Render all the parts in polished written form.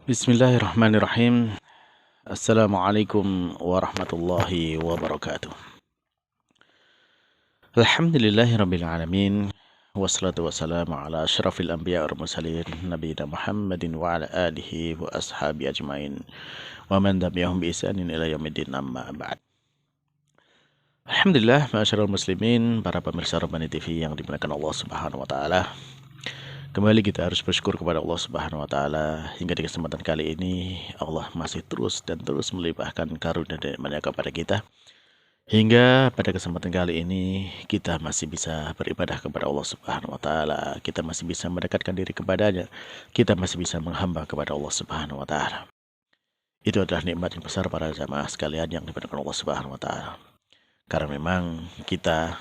Bismillahirrahmanirrahim. Assalamualaikum warahmatullahi wabarakatuh. Alhamdulillahirabbil alamin. Wassalatu wassalamu ala asyrafil anbiya wal mursalin nabiyina Muhammadin wa ala alihi wa ashabi ajmain wa man tabi'ahum bi ihsanin ila yaumiddin, amma ba'd. Alhamdulillah, ma'asyiral muslimin, para pemirsa Rabbani TV yang dimuliakan Allah Subhanahu wa taala. Kembali kita harus bersyukur kepada Allah Subhanahu wa taala hingga di kesempatan kali ini Allah masih terus melimpahkan karunia dan nikmat-Nya kepada kita. Hingga pada kesempatan kali ini kita masih bisa beribadah kepada Allah Subhanahu wa taala, kita masih bisa mendekatkan diri kepadanya, kita masih bisa menghamba kepada Allah Subhanahu wa taala. Itu adalah nikmat yang besar para jamaah sekalian yang dimuliakan Allah Subhanahu wa taala. Karena memang kita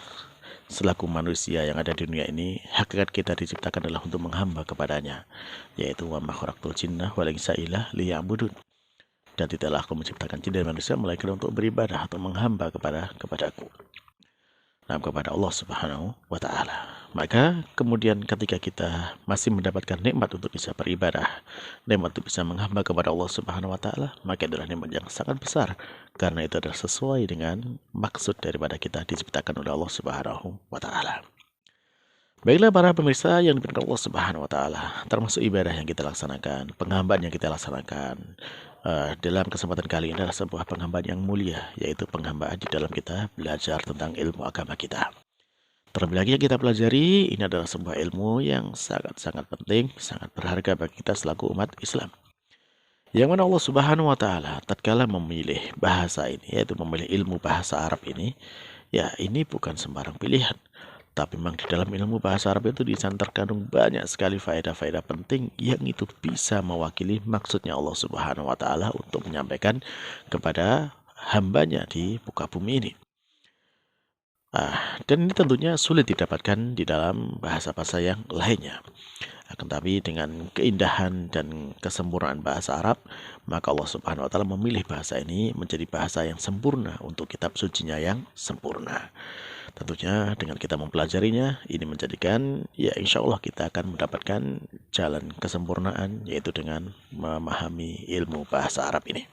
selaku manusia yang ada di dunia ini, hakikat kita diciptakan adalah untuk menghamba kepadanya, yaitu wa ma khalaqtul jinna wal insa illa liya'budun. Dan tidaklah aku menciptakan jin dan manusia melainkan untuk beribadah atau menghamba kepadaku. Nah, kepada Allah Subhanahu wa taala. Maka kemudian ketika kita masih mendapatkan nikmat untuk bisa beribadah, nikmat untuk bisa menghamba kepada Allah Subhanahu wa taala, maka adalah nikmat yang sangat besar, karena itu adalah sesuai dengan maksud daripada kita diciptakan oleh Allah Subhanahu wa taala. Baiklah para pemirsa yang dimuliakan Allah Subhanahu wa taala, termasuk ibadah yang kita laksanakan, penghambaan yang kita laksanakan dalam kesempatan kali ini adalah sebuah penghambaan yang mulia, yaitu penghambaan di dalam kita belajar tentang ilmu agama kita. Terlebih lagi yang kita pelajari, ini adalah sebuah ilmu yang sangat-sangat penting, sangat berharga bagi kita selaku umat Islam. Yang mana Allah Subhanahu wa taala tatkala memilih bahasa ini, yaitu memilih ilmu bahasa Arab ini, ya ini bukan sembarang pilihan. Tapi memang di dalam ilmu bahasa Arab itu di sana terkandung banyak sekali faedah-faedah penting yang itu bisa mewakili maksudnya Allah Subhanahu wa taala untuk menyampaikan kepada hambanya di muka bumi ini. Dan ini tentunya sulit didapatkan di dalam bahasa-bahasa yang lainnya. Akan tapi dengan keindahan dan kesempurnaan bahasa Arab, maka Allah Subhanahu wa taala memilih bahasa ini menjadi bahasa yang sempurna untuk kitab sucinya yang sempurna. Tentunya dengan kita mempelajarinya, ini menjadikan ya insya Allah kita akan mendapatkan jalan kesempurnaan, yaitu dengan memahami ilmu bahasa Arab ini.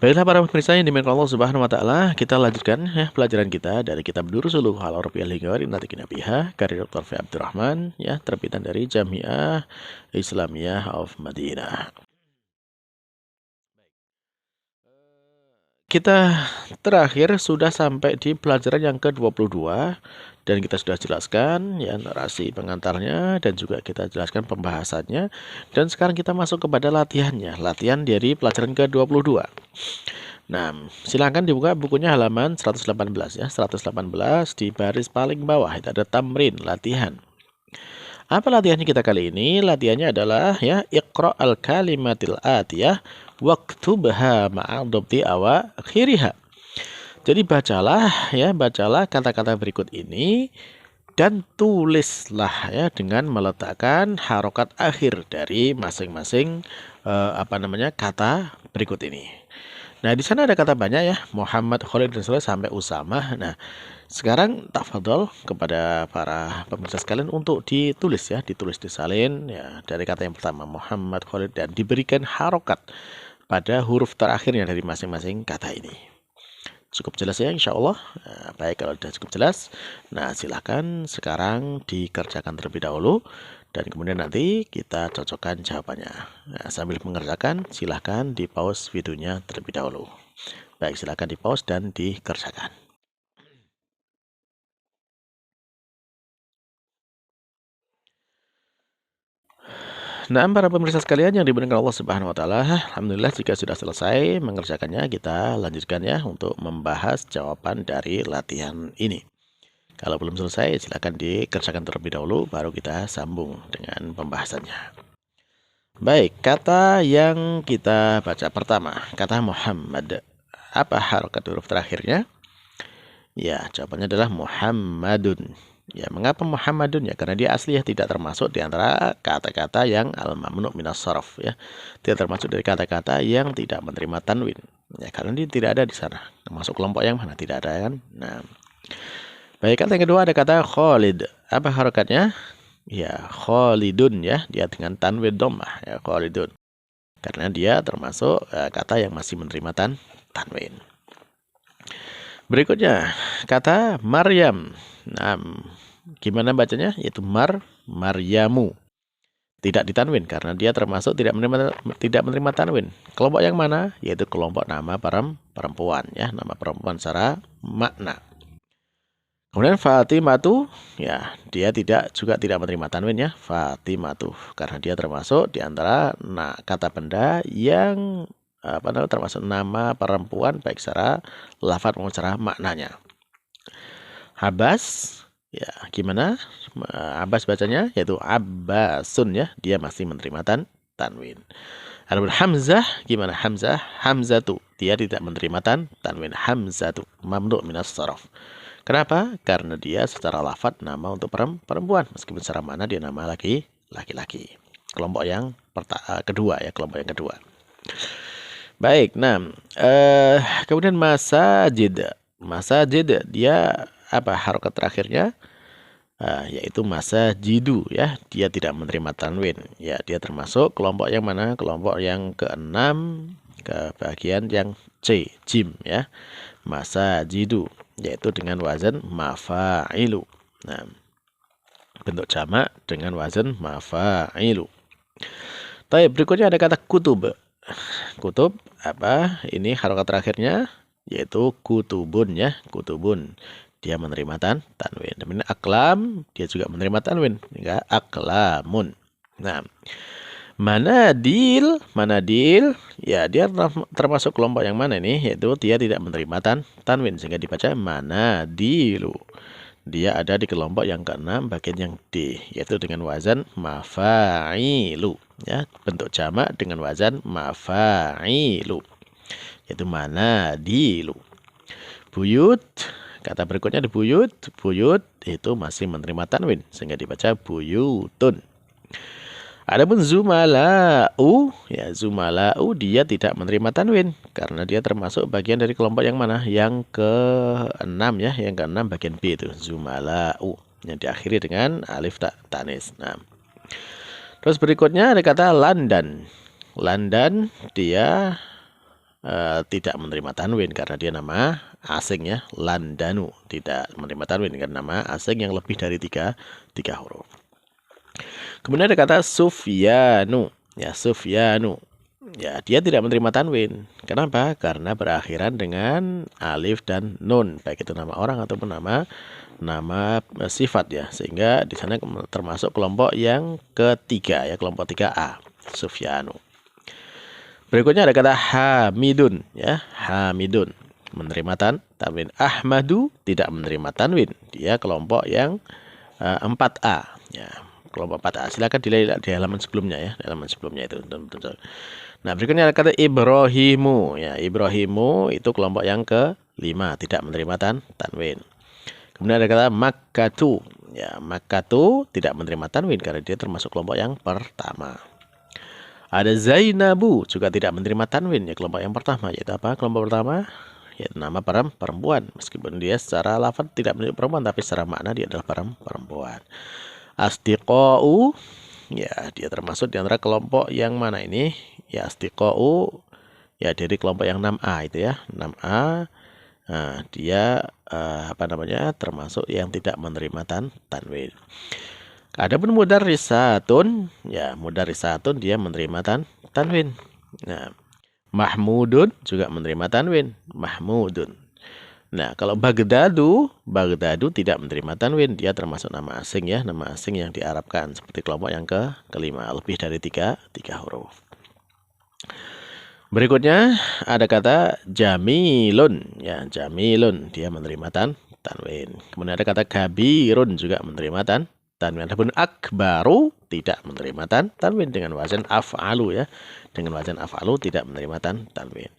Baiklah para pemirsa yang dimuliakan Allah Subhanahu wa taala, kita lanjutkan ya pelajaran kita dari kitab Durusul Lughah Al-Arabiyyah li Natiqin Biha karya Dr. Fi Abdurrahman, ya terbitan dari Jami'ah Islamiyah of Madinah. Kita terakhir sudah sampai di pelajaran yang ke-22 dan kita sudah jelaskan ya narasi pengantarnya dan juga kita jelaskan pembahasannya, dan sekarang kita masuk kepada latihannya, latihan dari pelajaran ke-22. Nah, silakan dibuka bukunya halaman 118 ya, 118 di baris paling bawah itu ada tamrin, latihan. Apa latihannya kita kali ini? Latihannya adalah ya iqra al-kalimatil atiyah waktubha ma'adobti awakhiriha. Jadi bacalah kata-kata berikut ini dan tulislah ya dengan meletakkan harokat akhir dari masing-masing kata berikut ini. Nah, di sana ada kata banyak ya, Muhammad, Khalid dan Saleh sampai Usamah. Nah, sekarang tafadhol kepada para pemirsa sekalian untuk ditulis disalin ya dari kata yang pertama Muhammad, Khalid, dan diberikan harokat pada huruf terakhirnya dari masing-masing kata ini. Cukup jelas ya insya Allah. Nah, baik, kalau sudah cukup jelas, nah silahkan sekarang dikerjakan terlebih dahulu dan kemudian nanti kita cocokkan jawabannya. Nah, sambil mengerjakan silahkan di pause videonya terlebih dahulu. Baik, silahkan di pause dan dikerjakan. Nah, para pemirsa sekalian yang dimuliakan Allah Subhanahu wa taala, alhamdulillah jika sudah selesai mengerjakannya, kita lanjutkan ya untuk membahas jawaban dari latihan ini. Kalau belum selesai, silakan dikerjakan terlebih dahulu baru kita sambung dengan pembahasannya. Baik, kata yang kita baca pertama, kata Muhammad. Apa harokat huruf terakhirnya? Ya, jawabannya adalah Muhammadun. Ya, mengapa Muhammadun? Ya, karena dia asli ya tidak termasuk di antara kata-kata yang al-mamnu' minas sharaf ya. Tidak termasuk dari kata-kata yang tidak menerima tanwin. Ya, karena dia tidak ada di sana. Termasuk kelompok yang mana tidak ada kan? Nah. Baik, kata yang kedua ada kata Khalid. Apa harokatnya? Ya, Khalidun ya, dia dengan tanwin dhammah ya, Khalidun. karena dia termasuk kata yang masih menerima tanwin. Berikutnya kata Maryam. Nah, gimana bacanya? Yaitu Maryamu. Tidak ditanwin karena dia termasuk tidak menerima tanwin. Kelompok yang mana? Yaitu kelompok nama perempuan ya, nama perempuan secara makna. Kemudian Fatimatu, ya dia juga tidak menerima tanwin ya, Fatimatu karena dia termasuk di antara kata benda yang termasuk nama perempuan baik secara lafaz maupun secara maknanya. Habas, ya gimana? Abbas bacanya yaitu Abbasun ya, dia masih menerima tanwin. Adapun Hamzah, gimana Hamzah? Hamzatu, dia tidak menerima tanwin. Hamzatu mamnu minas sharaf. Kenapa? Karena dia secara lafaz nama untuk perempuan, meskipun secara makna dia nama laki-laki. Kelompok yang kedua ya, kelompok yang kedua. Baik, nah kemudian masajid. Masajid dia apa harokat terakhirnya? Yaitu masajidu ya, dia tidak menerima tanwin ya, dia termasuk kelompok yang mana? Kelompok yang keenam, ke bagian yang C, jim ya, masajidu, yaitu dengan wazan mafa'ilu. Nah, bentuk jamak dengan wazan mafa'ilu. Baik, berikutnya ada kata kutub. Kutub apa? Ini harokat terakhirnya yaitu kutubun ya, kutubun. Dia menerima tanwin. Kemudian aklam, dia juga menerima tanwin. Ya, aklamun. Nah, manadil, ya dia termasuk kelompok yang mana ini? Yaitu dia tidak menerima tanwin sehingga dibaca manadilu. Dia ada di kelompok yang keenam bagian yang D, yaitu dengan wazan mafa'ilu. Ya, bentuk jamak dengan wazan mafa'ilu. Yaitu manadilu. Buyut, kata berikutnya di buyut itu masih menerima tanwin sehingga dibaca buyutun. Adapun zumala'u, ya zumala'u dia tidak menerima tanwin karena dia termasuk bagian dari kelompok yang mana? Yang ke-6 ya, yang ke-6 bagian B itu zumala'u yang diakhiri dengan alif tanis. Nah, terus berikutnya ada kata landan. Landan dia tidak menerima tanwin karena dia nama asing ya, landanu tidak menerima tanwin karena nama asing yang lebih dari tiga huruf. Kemudian ada kata Sufyanu ya, Sufyanu ya, dia tidak menerima tanwin. Kenapa? Karena berakhiran dengan alif dan nun, baik itu nama orang ataupun nama sifat ya, sehingga di sana termasuk kelompok yang ketiga ya, kelompok 3A, Sufyanu. Berikutnya ada kata Hamidun ya, Hamidun menerima tanwin. Ahmadu tidak menerima tanwin, dia kelompok yang 4A ya, kelompok 4A. Silakan dilihat di halaman sebelumnya ya, di halaman sebelumnya itu. Nah, berikutnya ada kata Ibrahimu ya, Ibrahimu itu kelompok yang ke-5, tidak menerima tanwin. Kemudian ada kata Makkatu ya, Makkatu tidak menerima tanwin karena dia termasuk kelompok yang pertama. Ada Zainabu juga tidak menerima tanwin ya, kelompok yang pertama. Yaitu apa? Kelompok pertama yaitu nama perempuan, meskipun dia secara lafaz tidak menunjuk perempuan, tapi secara makna dia adalah perempuan. Astiqa'u ya, dia termasuk di antara kelompok yang mana ini? Ya, astiqa'u ya dari kelompok yang 6A itu ya, 6A. Nah, dia termasuk yang tidak menerima tanwin. Adapun mudarrisatun, ya mudarrisatun dia menerima tanwin. Nah, Mahmudun juga menerima tanwin, Mahmudun. Nah, kalau Baghdadu tidak menerima tanwin, dia termasuk nama asing ya, nama asing yang diarabkan seperti kelompok yang kelima, lebih dari tiga huruf. Berikutnya ada kata Jamilun ya, Jamilun dia menerima tanwin. Kemudian ada kata Kabirun juga menerima tanwin. Adapun akbaru tidak menerima tanwin dengan wazan af'alu ya. Dengan wazan af'alu tidak menerima tanwin.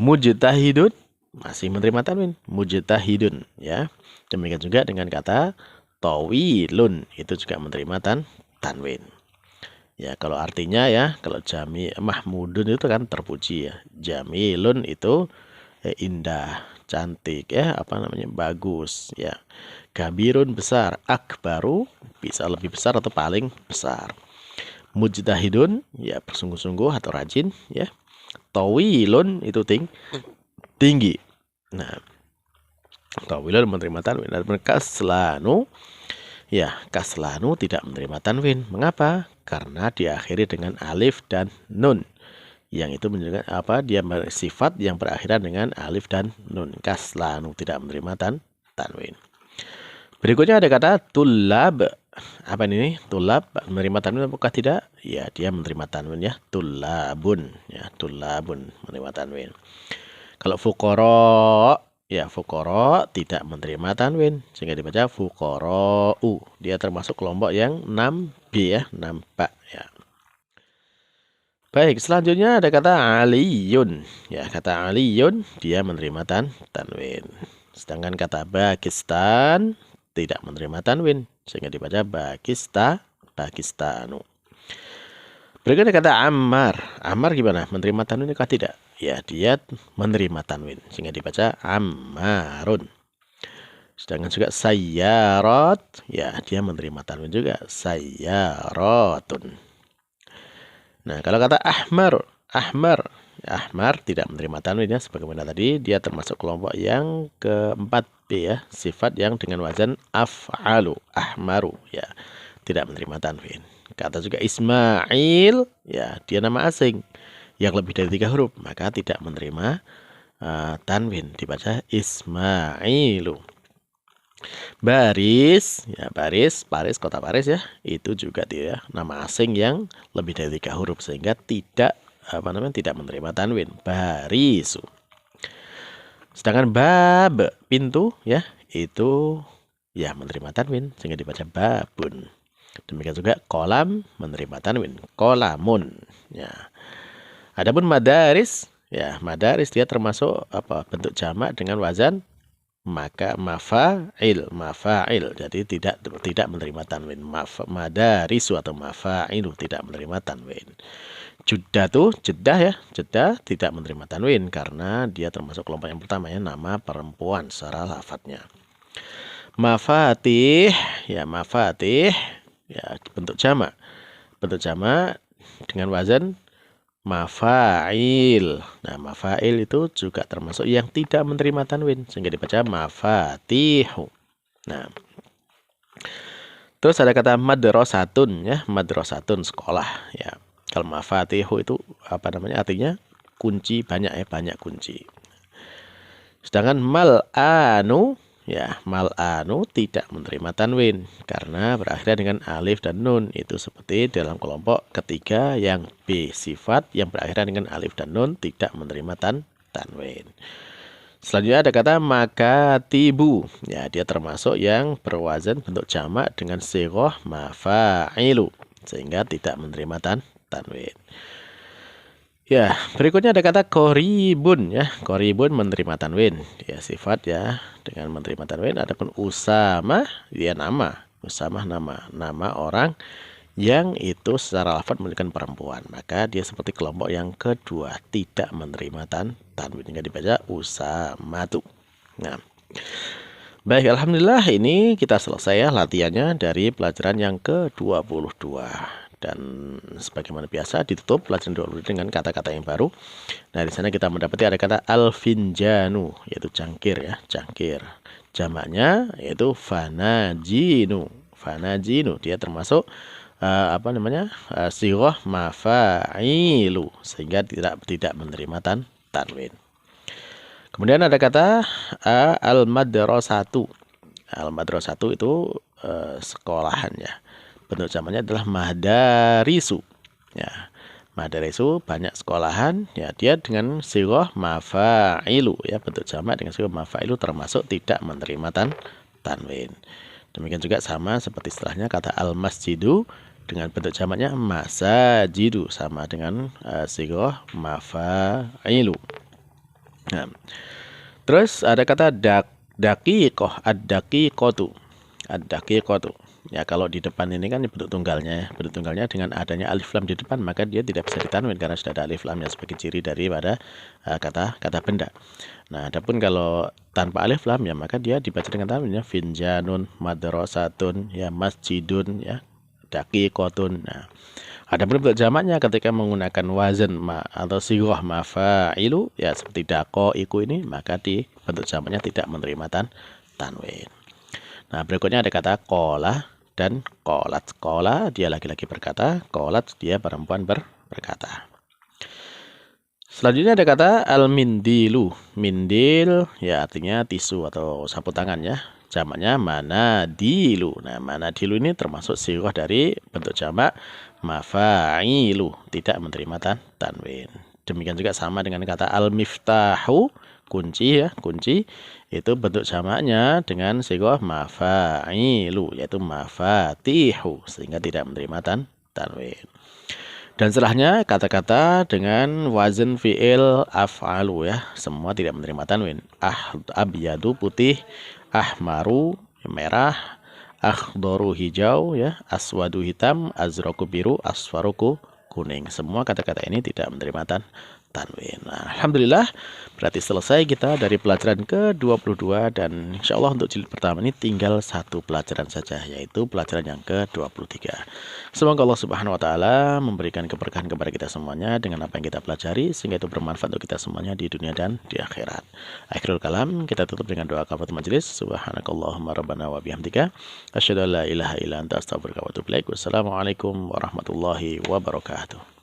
Mujtahidun masih menerima tanwin, mujtahidun ya. Demikian juga dengan kata tawilun itu juga menerima tanwin. Ya, kalau artinya ya, kalau Mahmudun itu kan terpuji ya. Jamilun itu indah, cantik ya, bagus ya. Kabirun besar, akbaru bisa lebih besar atau paling besar. Mujtahidun, ya bersungguh-sungguh atau rajin, ya. Tawilun itu tinggi. Nah, tawilun menerima tanwin. Dan kaslanu, ya kaslanu tidak menerima tanwin. Mengapa? Karena diakhiri dengan alif dan nun. Yang itu menunjukkan apa? Dia sifat yang berakhiran dengan alif dan nun. Kaslanu tidak menerima tanwin. Berikutnya ada kata tulab. Apa ini? Tulab menerima tanwin apakah tidak? Ya, dia menerima tanwin ya. Tulabun, ya, tulabun menerima tanwin. Kalau fuqara, ya fuqara tidak menerima tanwin sehingga dibaca fuqara'u. Dia termasuk kelompok yang 6B ya, nampak ya. Baik, selanjutnya ada kata aliyun. Ya, kata aliyun dia menerima tanwin. Sedangkan kata Pakistan tidak menerima tanwin sehingga dibaca Pakistanu. Berikutnya kata Ammar. Ammar gimana? Menerima tanwin atau tidak? Ya, dia menerima tanwin sehingga dibaca Ammarun. Sedangkan juga Sayyarat, ya dia menerima tanwin juga Sayyaratun. Nah, kalau kata Ahmar tidak menerima tanwin ya, sebagaimana tadi dia termasuk kelompok yang keempat B ya, sifat yang dengan wazan af'alu, ahmaru ya, tidak menerima tanwin. Kata juga Ismail, ya dia nama asing yang lebih dari 3 huruf, maka tidak menerima tanwin, dibaca Ismailu. Baris, ya Paris, kota Paris ya, itu juga dia nama asing yang lebih dari 3 huruf sehingga tidak tidak menerima tanwin. Barisu. Sedangkan bab, pintu ya, itu ya menerima tanwin sehingga dibaca babun. Demikian juga kolam menerima tanwin, kolamun ya. Adapun madaris, ya madaris dia termasuk bentuk jamak dengan wazan maka mafa'il, jadi tidak menerima tanwin. Madarisu atau mafa'ilu tidak menerima tanwin. Jeddah ya, jeddah tidak menerima tanwin karena dia termasuk kelompok yang pertama ya, nama perempuan secara lafadznya. Mafatih ya, bentuk jamak dengan wazan mafa'il. Nah, mafa'il itu juga termasuk yang tidak menerima tanwin sehingga dibaca mafatihu. Nah, terus ada kata madrasatun ya, madrasatun sekolah ya. Kalau mafatihu itu artinya kunci banyak ya, banyak kunci. Sedangkan mal'anu ya, mal'anu tidak menerima tanwin karena berakhir dengan alif dan nun. Itu seperti dalam kelompok ketiga yang B, sifat yang berakhir dengan alif dan nun tidak menerima tanwin. Selanjutnya ada kata makatibu. Ya, dia termasuk yang berwazan bentuk jamak dengan sighah mafa'ilu sehingga tidak menerima tanwin. Ya, berikutnya ada kata koribun ya. Koribun menerima tanwin. Ya, sifat ya dengan menerima tanwin. Adapun usama ya nama. Usama nama orang yang itu secara lafaz menunjukkan perempuan. Maka dia seperti kelompok yang kedua, tidak menerima tanwin hingga dibaca usamatu. Nah, baik, alhamdulillah ini kita selesai ya latihannya dari pelajaran yang ke-22. Dan sebagaimana biasa ditutup pelajaran 20 dengan kata-kata yang baru. Nah, di sana kita mendapati ada kata alfinjanu, yaitu cangkir ya, cangkir. Jamaknya yaitu fanajinu. Fanajinu dia termasuk sighah mafa'ilu sehingga tidak menerima tanwin. Kemudian ada kata al-madrasatu. Al-madrasatu itu sekolahan ya. Bentuk jamaknya adalah madarisu. Ya, madarisu banyak sekolahan. Ya, dia dengan sighah mafa'ilu ya, bentuk jamak dengan sighah mafa'ilu termasuk tidak menerima tanwin. Demikian juga sama seperti istilahnya kata al-masjidu dengan bentuk jamaknya masajidu sama dengan sighah mafa'ilu. Nah, terus ada kata daqiqah, ad-daqiqatu. Ad-daqiqatu. Ya, kalau di depan ini kan bentuk tunggalnya ya. Bentuk tunggalnya dengan adanya alif lam di depan maka dia tidak bisa ditanwin karena sudah ada alif lamnya sebagai ciri daripada kata benda. Nah, adapun kalau tanpa alif lam ya maka dia dibaca dengan tanwin ya, finjanun, madrasatun ya, masjidun ya, daqiqatun. Nah, Adapun bentuk jamaknya ketika menggunakan wazan atau sighah mafa'ilu ya seperti daqaiqu ini, maka di bentuk jamaknya tidak menerima tanwin. Nah, berikutnya ada kata qala dan qalat. Qala dia laki-laki berkata, qalat dia perempuan berkata. Selanjutnya ada kata al-mindilu. Mindil ya artinya tisu atau sapu tangan ya. Jamaknya manadilu. Nah, manadilu ini termasuk sighah dari bentuk jamak mafa'ilu, tidak menerima tanwin. Demikian juga sama dengan kata al-miftahu, kunci ya, kunci itu bentuk jamaknya dengan sighah mafa'ilu yaitu mafatihu sehingga tidak menerima tanwin. Dan setelahnya kata-kata dengan wazan fi'il af'alu ya, semua tidak menerima tanwin. Abyadu putih, ahmaru merah, akhdaru hijau ya, aswadu hitam, azraku biru, asfaruku kuning. Semua kata-kata ini tidak menerima tanwin. Nah, alhamdulillah berarti selesai kita dari pelajaran ke-22 dan insya Allah untuk jilid pertama ini tinggal satu pelajaran saja, yaitu pelajaran yang ke-23. Semoga Allah Subhanahu wa taala memberikan keberkahan kepada kita semuanya dengan apa yang kita pelajari sehingga itu bermanfaat untuk kita semuanya di dunia dan di akhirat. Akhirul kalam, kita tutup dengan doa kafaratul majelis. Subhanakallahumma rabbana wa bihamdika asyhadu an la ilaha illa anta astaghfiruka wa atubu ilaik. Wassalamualaikum warahmatullahi wabarakatuh.